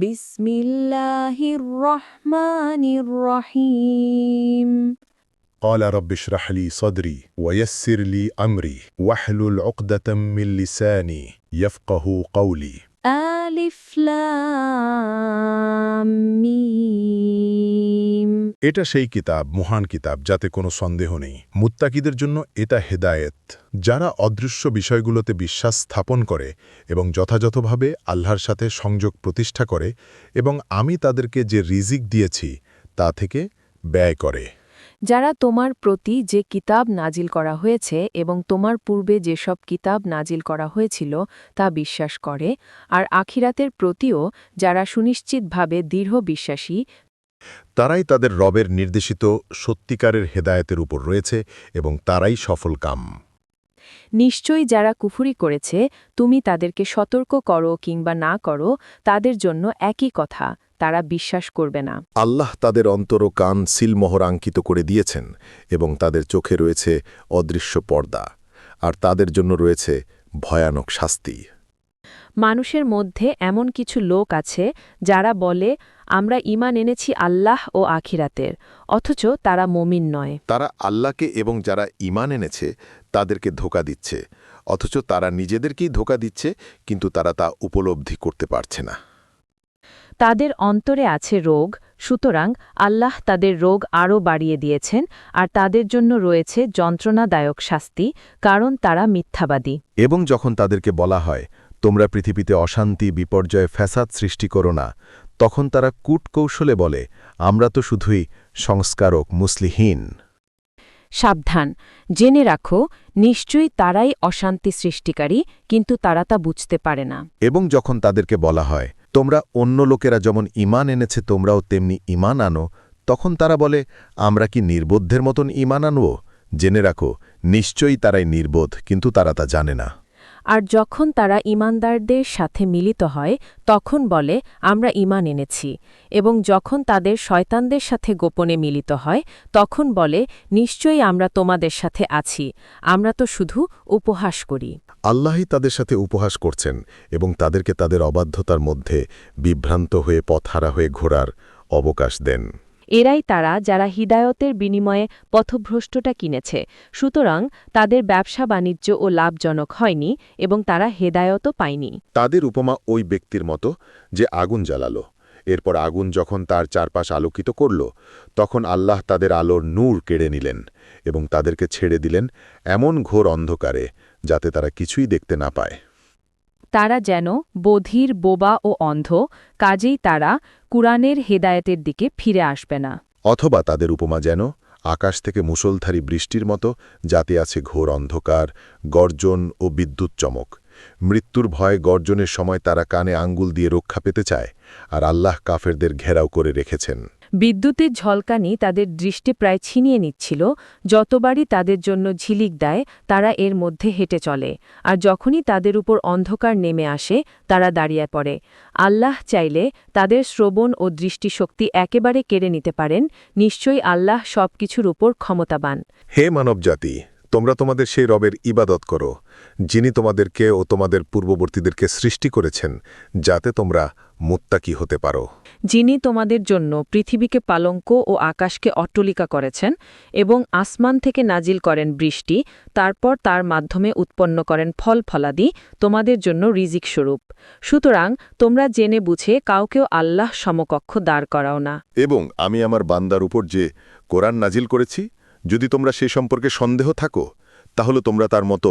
বিসমিল্লাহির রহমানির রহিম قال رب اشرح لي صدري ويسر لي أمري واحلل عقدة من لساني يفقه قولي আলিফ লাম মিম। এটা সেই কিতাব, মহান কিতাব, যাতে কোনো সন্দেহ নেই। মুত্তাকিদের জন্য এটা হেদায়েত, যারা অদৃশ্য বিষয়গুলোতে বিশ্বাস স্থাপন করে এবং যথাযথভাবে আল্লাহর সাথে সংযোগ প্রতিষ্ঠা করে এবং আমি তাদেরকে যে রিজিক দিয়েছি তা থেকে ব্যয় করে। যারা তোমার প্রতি যে কিতাব নাজিল করা হয়েছে এবং তোমার পূর্বে যেসব কিতাব নাজিল করা হয়েছিল তা বিশ্বাস করে, আর আখিরাতের প্রতিও যারা সুনিশ্চিতভাবে দৃঢ় বিশ্বাসী, তারাই তাদের রবের নির্দেশিত সত্যিকারের হেদায়েতের উপর রয়েছে এবং তারাই সফল কাম। নিশ্চয়ই যারা কুফরি করেছে তুমি তাদেরকে সতর্ক করো কিংবা না করো, তাদের জন্য একই কথা, তারা বিশ্বাস করবে না। আল্লাহ তাদের অন্তর ও কান সিলমোহর আঙ্কিত করে দিয়েছেন এবং তাদের চোখে রয়েছে অদৃশ্য পর্দা, আর তাদের জন্য রয়েছে ভয়ানক শাস্তি। মানুষের মধ্যে এমন কিছু লোক আছে যারা বলে আমরা ঈমান এনেছি আল্লাহ ও আখিরাতের, অথচ তারা মুমিন নয়। তারা আল্লাহকে এবং যারা ঈমান এনেছে তাদেরকে ধোঁকা দিচ্ছে, অথচ তারা নিজেদেরকেই ধোঁকা দিচ্ছে, কিন্তু তারা তা উপলব্ধি করতে পারছে না। তাদের অন্তরে আছে রোগ, সুতরাং আল্লাহ তাদের রোগ আরও বাড়িয়ে দিয়েছেন, আর তাদের জন্য রয়েছে যন্ত্রণাদায়ক শাস্তি, কারণ তারা মিথ্যাবাদী। এবং যখন তাদেরকে বলা হয় তোমরা পৃথিবীতে অশান্তি, বিপর্যয়, ফ্যাসাদ সৃষ্টি করো না, তখন তারা কূটকৌশলে বলে আমরা তো শুধুই সংস্কারক, মুসলিহীন। সাবধান, জেনে রাখো, নিশ্চয়ই তারাই অশান্তি সৃষ্টিকারী, কিন্তু তারা তা বুঝতে পারে না। এবং যখন তাদেরকে বলা হয় তোমরা অন্য লোকেরা যেমন ঈমান এনেছে তোমরাও তেমনি ঈমান আনো, তখন তারা বলে আমরা কি নির্বোধের মতন ঈমান আনব? জেনে রাখো, নিশ্চয়ই তারাই নির্বোধ, কিন্তু তারা তা জানে না। আর যখন তারা ঈমানদারদের সাথে মিলিত হয় তখন বলে আমরা ঈমান এনেছি, এবং যখন তাদের শয়তানদের সাথে গোপনে মিলিত হয় তখন বলে নিশ্চয়ই আমরা তোমাদের সাথে আছি, আমরা তো শুধু উপহাস করি। আল্লাহই তাদের সাথে উপহাস করছেন এবং তাদেরকে তাদের অবাধ্যতার মধ্যে বিভ্রান্ত হয়ে পথহারা হয়ে ঘোরার অবকাশ দেন। এরাই তারা যারা হিদায়তের বিনিময়ে পথভ্রষ্টটা কিনেছে, সুতরাং তাদের ব্যবসা বাণিজ্য ও লাভজনক হয়নি এবং তারা হেদায়তও পায়নি। তাদের উপমা ওই ব্যক্তির মতো যে আগুন জ্বালালো, এরপর আগুন যখন তার চারপাশ আলোকিত করল, তখন আল্লাহ তাদের আলোর নূর কেড়ে নিলেন এবং তাদেরকে ছেড়ে দিলেন এমন ঘোর অন্ধকারে যাতে তারা কিছুই দেখতে না পায়। তারা যেন বধির, বোবা ও অন্ধ, কাজেই তারা কুরআনের হেদায়েতের দিকে ফিরে আসবে না। অথবা তাদের উপমা যেন আকাশ থেকে মুষলধারী বৃষ্টির মতো, যাতে আছে ঘোর অন্ধকার, গর্জন ও বিদ্যুৎ চমক। মৃত্যুর ভয়ে গর্জনের সময় তারা কানে আঙ্গুল দিয়ে রক্ষা পেতে চায়, আর আল্লাহ কাফেরদের ঘেরাও করে রেখেছেন। বিদ্যুতের ঝলকানি তাদের দৃষ্টি প্রায় ছিনিয়ে নিচ্ছিল, যতবারই তাদের জন্য ঝিলিক দেয় তারা এর মধ্যে হেঁটে চলে, আর যখনই তাদের উপর অন্ধকার নেমে আসে তারা দাঁড়িয়ে পড়ে। আল্লাহ চাইলে তাদের শ্রবণ ও দৃষ্টিশক্তি একেবারে কেড়ে নিতে পারেন, নিশ্চয়ই আল্লাহ সবকিছুর উপর ক্ষমতাবান। হে মানবজাতি, তোমরা তোমাদের সেই রবের ইবাদত করো, যিনি তোমাদেরকে ও তোমাদের পূর্ববর্তীদেরকে সৃষ্টি করেছেন, যাতে তোমরা মুত্তাকি হতে পারো। যিনি তোমাদের জন্য পৃথিবীকে পালঙ্ক ও আকাশকে অট্টলিকা করেছেন এবং আসমান থেকে নাজিল করেন বৃষ্টি, তারপর তার মাধ্যমে উৎপন্ন করেন ফল ফলাদি তোমাদের জন্য রিজিক স্বরূপ। সুতরাং তোমরা জেনে বুঝে কাউকেও আল্লাহ সমকক্ষ দাঁড় করাও না। এবং আমি আমার বান্দার উপর যে কোরআন নাজিল করেছি, যদি তোমরা সে সম্পর্কে সন্দেহ থাকো, তাহলে তোমরা তার মতো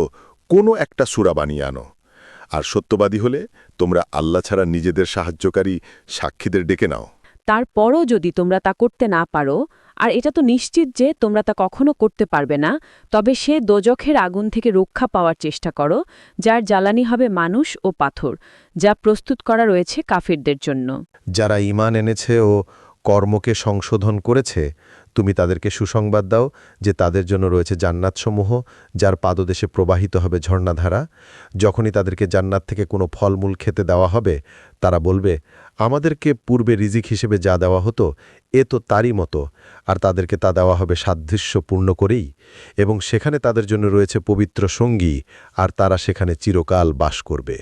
কোনো একটা সূরা বানিয়ে আনো। আর সত্যবাদী হলে তোমরা আল্লাহ ছাড়া নিজেদের সাহায্যকারী সাক্ষীদের ডেকে নাও। তারপরও যদি তোমরা তা করতে না পারো, আর এটা তো নিশ্চিত যে তোমরা তা কখনো করতে পারবে না, তবে সে দোজখের আগুন থেকে রক্ষা পাওয়ার চেষ্টা করো, যার জ্বালানি হবে মানুষ ও পাথর, যা প্রস্তুত করা রয়েছে কাফিরদের জন্য। যারা ঈমান এনেছে ও কর্মকে সংশোধন করেছে, তুমি তাদেরকে সুসংবাদ দাও যে তাদের জন্য রয়েছে জান্নাতসমূহ, যার পাদদেশে প্রবাহিত হবে ঝর্ণাধারা। যখনই তাদেরকে জান্নাত থেকে কোনো ফলমূল খেতে দেওয়া হবে, তারা বলবে আমাদেরকে পূর্বে রিজিক হিসেবে যা দেওয়া হতো এ তো তারই মতো, আর তাদেরকে তা দেওয়া হবে সাদৃশ্য পূর্ণ করেই, এবং সেখানে তাদের জন্য রয়েছে পবিত্র সঙ্গী, আর তারা সেখানে চিরকাল বাস করবে।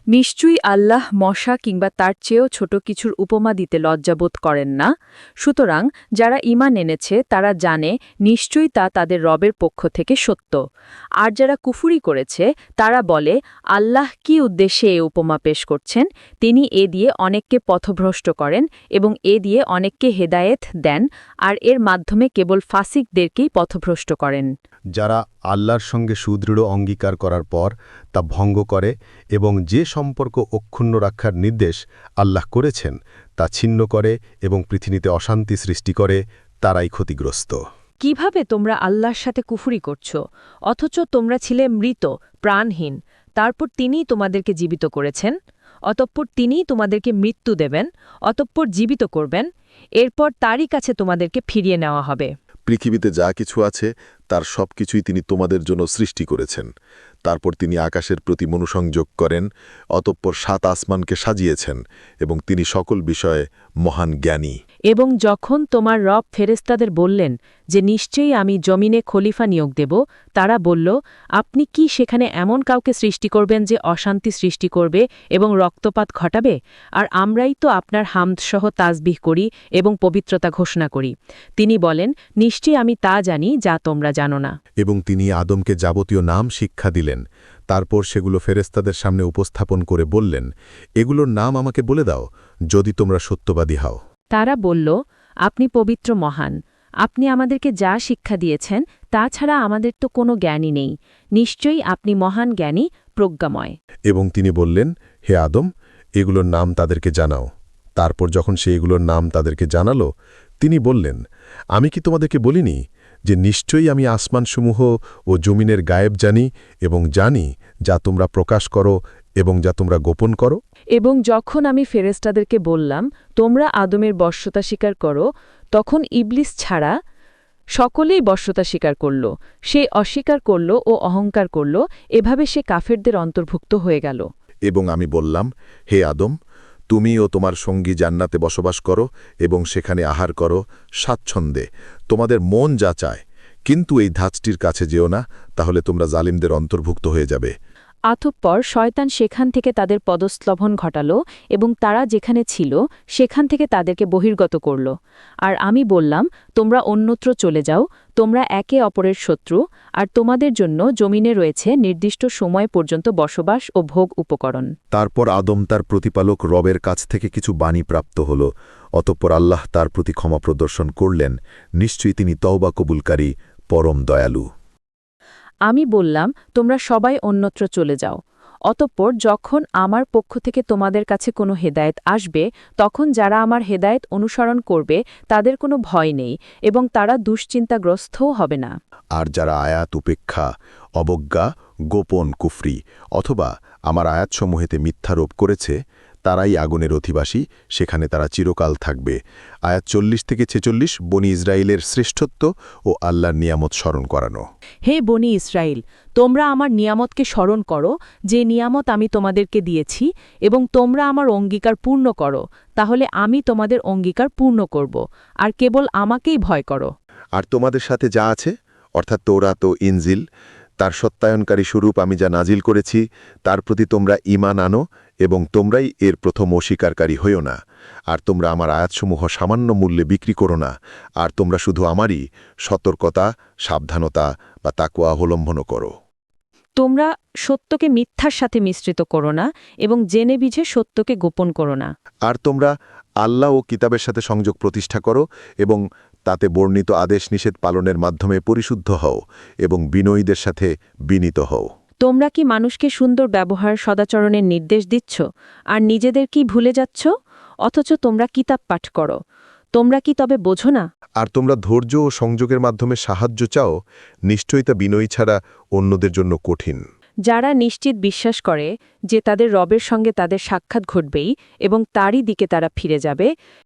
নিশ্চয়ই আল্লাহ মশা কিংবা তার চেয়েও ছোট কিছুর উপমা দিতে লজ্জাবোধ করেন না। সুতরাং যারা ঈমান এনেছে তারা জানে নিশ্চয়ই তা তাদের রবের পক্ষ থেকে সত্য। আর যারা কুফরি করেছে তারা বলে আল্লাহ কি উদ্দেশ্যে এ উপমা পেশ করছেন, তিনি এ দিয়ে অনেককে পথভ্রষ্ট করেন এবং এ দিয়ে অনেককে হেদায়েত দেন, আর এর মাধ্যমে কেবল ফাসিকদেরকেই পথভ্রষ্ট করেন। যারা আল্লাহর সঙ্গে সুদৃঢ় অঙ্গীকার করার পর তা ভঙ্গ করে এবং যে সম্পর্ক অক্ষুণ্ণ রাখার নির্দেশ আল্লাহ করেছেন তা ছিন্ন করে এবং পৃথিবীতে অশান্তি সৃষ্টি করে, তারাই ক্ষতিগ্রস্ত। কিভাবে তোমরা আল্লাহর সাথে কুফরি করছ, অথচ তোমরা ছিলে মৃত, প্রাণহীন, তারপর তিনিই তোমাদেরকে জীবিত করেছেন, অতঃপর তিনিই তোমাদেরকে মৃত্যু দেবেন, অতঃপর জীবিত করবেন, এরপর তারই কাছে তোমাদেরকে ফিরিয়ে নেওয়া হবে। পৃথিবীতে যা কিছু আছে তার সবকিছুই তিনি তোমাদের জন্য সৃষ্টি করেছেন। তারপর তিনি আকাশের প্রতি মনুসংযোগ করেন, অতঃপর 7 আসমানকে সাজিয়েছেন এবং তিনি সকল বিষয়ে মহান জ্ঞানী। এবং যখন তোমার রব ফেরেশতাদের বললেন যে নিশ্চয়ই আমি জমিনে খলিফা নিয়োগ দেব, তারা বলল, আপনি কি সেখানে এমন কাউকে সৃষ্টি করবেন যে অশান্তি সৃষ্টি করবে এবং রক্তপাত ঘটাবে? আর আমরাই তো আপনার হামদসহ তাসবিহ করি এবং পবিত্রতা ঘোষণা করি। তিনি বলেন, নিশ্চয়ই আমি তা জানি যা তোমরা জানো না। এবং তিনি আদমকে যাবতীয় নাম শিক্ষা দিলেন। তারপর সেগুলো ফেরেশতাদের সামনে উপস্থাপন করে বললেন, এগুলোর নাম আমাকে বলে দাও, যদি তোমরা সত্যবাদী হও। তারা বলল, আপনি পবিত্র মহান, আপনি আমাদেরকে যা শিক্ষা দিয়েছেন তা ছাড়া আমাদের তো কোনো জ্ঞানই নেই, নিশ্চয়ই আপনি মহান জ্ঞানী, প্রজ্ঞাময়। এবং তিনি বললেন, হে আদম, এগুলোর নাম তাদেরকে জানাও। তারপর যখন সে এগুলোর নাম তাদেরকে জানালো, তিনি বললেন, আমি কি তোমাদেরকে বলিনি যে নিশ্চয়ই আমি আসমানসমূহ ও জমিনের গায়েব জানি এবং জানি যা তোমরা প্রকাশ করো এবং যা তোমরা গোপন করো? এবং যখন আমি ফেরেশতাদেরকে বললাম, তোমরা আদমের বশ্যতা স্বীকার করো, তখন ইবলিস ছাড়া সকলেই বশ্যতা স্বীকার করল। সে অস্বীকার করল ও অহংকার করল, এভাবে সে কাফেরদের অন্তর্ভুক্ত হয়ে গেল। এবং আমি বললাম, হে আদম, তুমি ও তোমার সঙ্গী জান্নাতে বসবাস করো এবং সেখানে আহার করো স্বাচ্ছন্দ্যে, তোমাদের মন যা চায়, কিন্তু এই ধাঁচটির কাছে যেও না, তাহলে তোমরা জালিমদের অন্তর্ভুক্ত হয়ে যাবে। অতঃপর শয়তান সেখান থেকে তাদের পদস্খলন ঘটাল এবং তারা যেখানে ছিল সেখান থেকে তাদেরকে বহির্গত করল। আর আমি বললাম, তোমরা অন্যত্র চলে যাও, তোমরা একে অপরের শত্রু, আর তোমাদের জন্য জমিনে রয়েছে নির্দিষ্ট সময় পর্যন্ত বসবাস ও ভোগ উপকরণ। তারপর আদম তার প্রতিপালক রবের কাছ থেকে কিছু বাণী প্রাপ্ত হল। অতঃপর আল্লাহ তার প্রতি ক্ষমা প্রদর্শন করলেন, নিশ্চয়ই তিনি তওবা কবুলকারী, পরম দয়ালু। আমি বললাম, তোমরা সবাই অন্যত্র চলে যাও। অতঃপর যখন আমার পক্ষ থেকে তোমাদের কাছে কোনো হেদায়েত আসবে, তখন যারা আমার হেদায়েত অনুসরণ করবে তাদের কোনো ভয় নেই এবং তারা দুশ্চিন্তাগ্রস্তও হবে না। আর যারা আয়াত উপেক্ষা, অবজ্ঞা, গোপন কুফরি অথবা আমার আয়াতসমূহেতে মিথ্যারোপ করেছে, তারাই আগুনের অধিবাসী, সেখানে তারা চিরকাল থাকবে। আয়াত 40 থেকে 46 বনি ইসরায়েলের শ্রেষ্ঠত্ব ও আল্লাহর নিয়ামত স্মরণ করানো। হে বনি ইসরায়েল, তোমরা আমার নিয়ামতকে স্মরণ করো, যে নিয়ামত আমি তোমাদেরকে দিয়েছি, এবং তোমরা আমার অঙ্গীকার পূর্ণ করো, তাহলে আমি তোমাদের অঙ্গীকার পূর্ণ করব, আর কেবল আমাকেই ভয় করো। আর তোমাদের সাথে যা আছে, অর্থাৎ তৌরাত ও ইনজিল, তার সত্যায়নকারী স্বরূপ আমি যা নাজিল করেছি, তার প্রতি তোমরা ঈমান আনো এবং তোমরাই এর প্রথম অস্বীকারী হইও না। আর তোমরা আমার আয়াতসমূহ সামান্য মূল্যে বিক্রি করো না, আর তোমরা শুধু আমারই সতর্কতা, সাবধানতা বা তাকওয়া অবলম্বন করো। তোমরা সত্যকে মিথ্যার সাথে মিশ্রিত করো না এবং জেনে বুঝে সত্যকে গোপন করো না। আর তোমরা আল্লাহ ও কিতাবের সাথে সংযোগ প্রতিষ্ঠা করো এবং তাতে বর্ণিত আদেশ নিষেধ পালনের মাধ্যমে পরিশুদ্ধ হও এবং বিনয়ীদের সাথে বিনীত হও। তোমরা কি মানুষকে সুন্দর ব্যবহার সদাচরণের নির্দেশ দিচ্ছ আর নিজেদের কি ভুলে যাচ্ছ? অথচ তোমরা কিতাব পাঠ করো। তোমরা কি তবে বোঝো না? আর তোমরা ধৈর্য ও সংযোগের মাধ্যমে সাহায্য চাও, নিশ্চয়ই তা বিনয়ী ছাড়া অন্যদের জন্য কঠিন। যারা নিশ্চিত বিশ্বাস করে যে তাদের রবের সঙ্গে তাদের সাক্ষাৎ ঘটবেই এবং তারই দিকে তারা ফিরে যাবে,